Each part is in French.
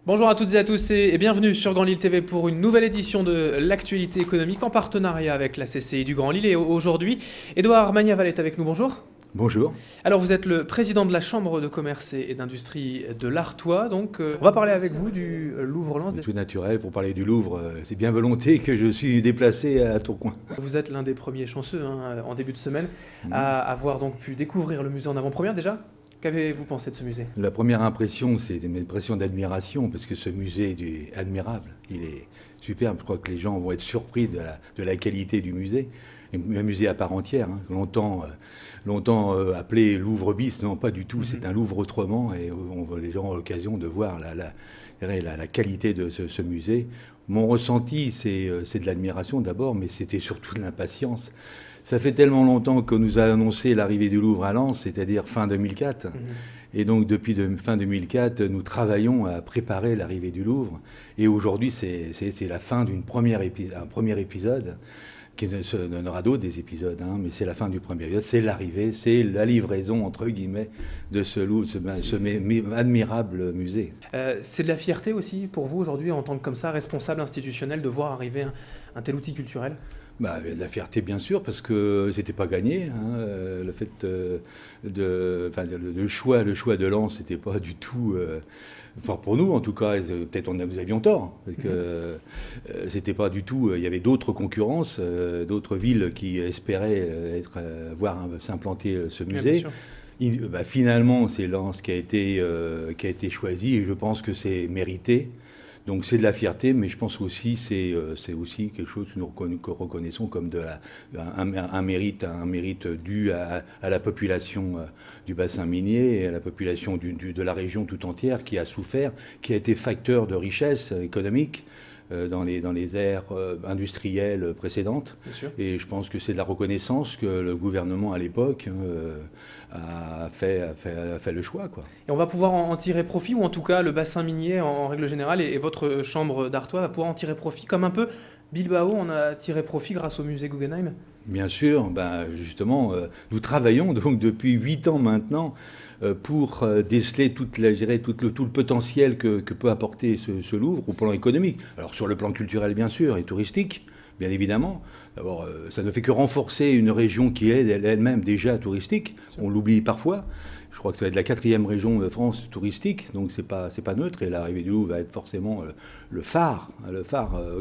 Bonjour à toutes et à tous et bienvenue sur Grand Lille TV pour une nouvelle édition de l'actualité économique en partenariat avec la CCI du Grand Lille. Et aujourd'hui, Édouard Magnaval est avec nous. Bonjour. Bonjour. Alors vous êtes le président de la Chambre de commerce et d'industrie de l'Artois. Donc on va parler avec vous du Louvre-Lens. C'est tout naturel pour parler du Louvre. C'est bien volonté que je suis déplacé à Tourcoing. Vous êtes l'un des premiers chanceux en début de semaine à avoir donc pu découvrir le musée en avant-première déjà. Qu'avez-vous pensé de ce musée? La première impression, c'est une impression d'admiration, parce que ce musée est admirable. Il est superbe. Je crois que les gens vont être surpris de la qualité du musée. Un musée à part entière, hein. Longtemps appelé Louvre bis, non pas du tout, c'est un Louvre autrement, et les gens ont l'occasion de voir la qualité de ce musée. Mon ressenti, c'est de l'admiration d'abord, mais c'était surtout de l'impatience. Ça fait tellement longtemps qu'on nous a annoncé l'arrivée du Louvre à Lens, c'est-à-dire fin 2004. Et donc, depuis fin 2004, nous travaillons à préparer l'arrivée du Louvre. Et aujourd'hui, c'est la fin d'un premier épisode, qui ne aura d'autres des épisodes, hein, mais c'est la fin du premier épisode. C'est l'arrivée, c'est la livraison, entre guillemets, de ce Louvre, ce admirable musée. C'est de la fierté aussi pour vous aujourd'hui, en tant que comme ça, responsable institutionnel, de voir arriver un tel outil culturel? Bah, de la fierté, bien sûr, parce que c'était pas gagné. Hein. Le fait le choix de Lens, c'était pas du tout. Enfin, pour nous, en tout cas, peut-être nous avions tort, parce que c'était pas du tout. Il y avait d'autres concurrences, d'autres villes qui espéraient voir s'implanter ce musée. Finalement, c'est Lens qui a été choisi, et je pense que c'est mérité. Donc c'est de la fierté, mais je pense aussi c'est aussi quelque chose que nous reconnaissons comme un mérite dû à la population du bassin minier et à la population de la région tout entière qui a souffert, qui a été facteur de richesse économique dans les ères industrielles précédentes. Et je pense que c'est de la reconnaissance que le gouvernement à l'époque a fait le choix, quoi. Et on va pouvoir en tirer profit, ou en tout cas le bassin minier en règle générale, et votre chambre d'Artois va pouvoir en tirer profit, comme un peu Bilbao en a tiré profit grâce au musée Guggenheim? Bien sûr, justement, nous travaillons donc depuis 8 ans maintenant pour déceler tout le potentiel que peut apporter ce Louvre au plan économique. Alors sur le plan culturel, bien sûr, et touristique, bien évidemment. D'abord, ça ne fait que renforcer une région qui est elle-même déjà touristique. On l'oublie parfois. Je crois que ça va être la 4e région de France touristique, donc c'est pas neutre. Et l'arrivée du Louvre va être forcément le phare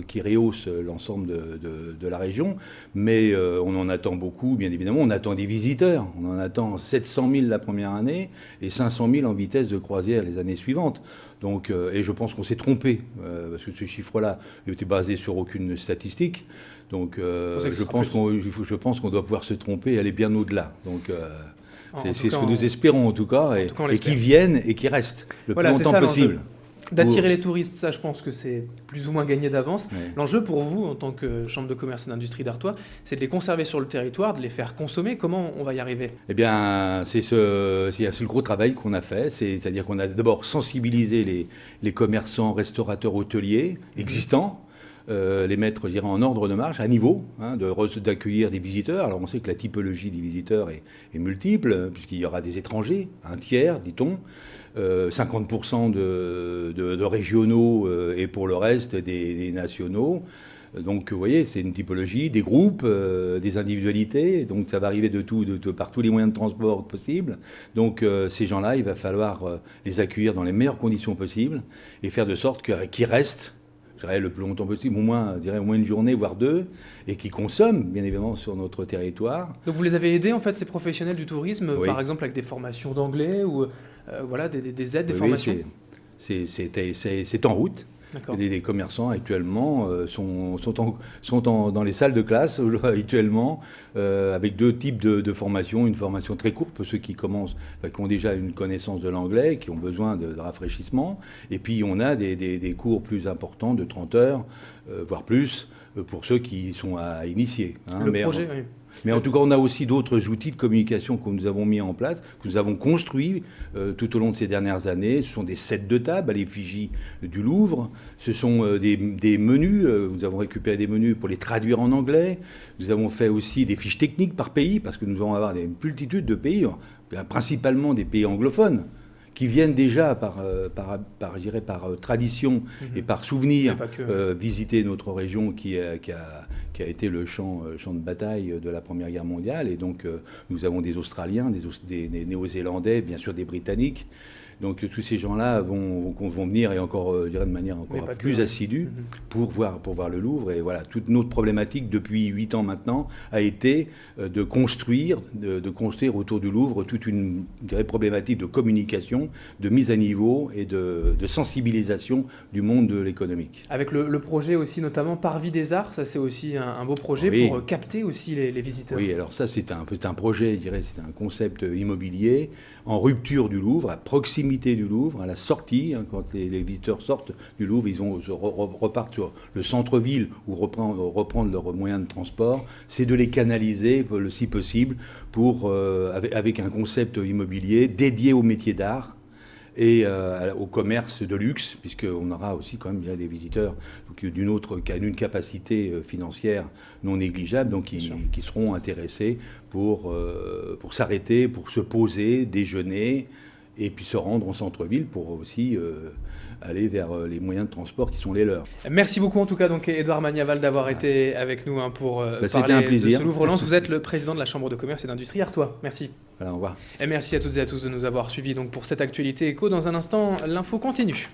qui rehausse l'ensemble de la région. Mais on en attend beaucoup, bien évidemment. On attend des visiteurs. On en attend 700 000 la première année et 500 000 en vitesse de croisière les années suivantes. Donc, et je pense qu'on s'est trompé, parce que ce chiffre-là était basé sur aucune statistique. Donc je pense qu'on doit pouvoir se tromper et aller bien au-delà. Donc c'est ce que nous espérons en tout cas, et qui viennent et qui restent le plus longtemps possible. D'attirer les touristes, ça je pense que c'est plus ou moins gagné d'avance. Ouais. L'enjeu pour vous, en tant que Chambre de commerce et d'industrie d'Artois, c'est de les conserver sur le territoire, de les faire consommer. Comment on va y arriver? Eh bien, c'est le gros travail qu'on a fait. C'est-à-dire qu'on a d'abord sensibilisé les commerçants, restaurateurs, hôteliers existants, les mettre, je dirais, en ordre de marche, à niveau, hein, d'accueillir des visiteurs. Alors on sait que la typologie des visiteurs est multiple, puisqu'il y aura des étrangers, un tiers, dit-on, 50% de régionaux et pour le reste des nationaux. Donc vous voyez, c'est une typologie, des groupes, des individualités, donc ça va arriver par tous les moyens de transport possibles. Donc ces gens-là, il va falloir les accueillir dans les meilleures conditions possibles et faire de sorte qu'ils restent, je dirais, le plus longtemps possible, au moins une journée, voire deux, et qui consomment, bien évidemment, sur notre territoire. Donc vous les avez aidés, en fait, ces professionnels du tourisme, Oui. par exemple avec des formations d'anglais, ou voilà, des aides, des formations? C'est en route. Les commerçants actuellement sont dans les salles de classe habituellement avec deux types de formations. Une formation très courte pour ceux qui commencent, qui ont déjà une connaissance de l'anglais, qui ont besoin de rafraîchissement. Et puis on a des cours plus importants de 30 heures, voire plus, pour ceux qui sont à initier. Hein. Oui. Mais en tout cas, on a aussi d'autres outils de communication que nous avons mis en place, que nous avons construits tout au long de ces dernières années. Ce sont des sets de table à l'effigie du Louvre. Ce sont des menus. Nous avons récupéré des menus pour les traduire en anglais. Nous avons fait aussi des fiches techniques par pays, parce que nous allons avoir une multitude de pays, principalement des pays anglophones, qui viennent déjà je dirais par tradition et par souvenir visiter notre région qui a été le champ de bataille de la Première Guerre mondiale. Et donc nous avons des Australiens, des Néo-Zélandais, bien sûr des Britanniques. Donc tous ces gens-là vont venir, et encore, je dirais, de manière encore plus assidue pour voir le Louvre. Et voilà, toute notre problématique depuis 8 ans maintenant a été de construire autour du Louvre toute une, je dirais, problématique de communication, de mise à niveau et de sensibilisation du monde de l'économique. Avec le projet aussi, notamment Parvis des Arts, ça c'est aussi un beau projet pour capter aussi les visiteurs. Oui, alors ça c'est un projet, je dirais, c'est un concept immobilier en rupture du Louvre, à proximité du Louvre, à la sortie, quand les visiteurs sortent du Louvre, ils repartent sur le centre-ville ou reprendre leurs moyens de transport, c'est de les canaliser, si possible, avec un concept immobilier dédié au métier d'art et au commerce de luxe, puisqu'on aura aussi quand même des visiteurs d'une capacité financière non négligeable, donc qui seront intéressés pour s'arrêter, pour se poser, déjeuner, et puis se rendre au centre-ville pour aussi aller vers les moyens de transport qui sont les leurs. Merci beaucoup en tout cas, donc Édouard Magnaval, d'avoir été avec nous pour parler un plaisir. de ce Louvre-Lens. Vous êtes le président de la Chambre de commerce et d'industrie Artois. Merci. Voilà, au revoir. Et merci à toutes et à tous de nous avoir suivis donc, pour cette actualité éco. Dans un instant, l'info continue.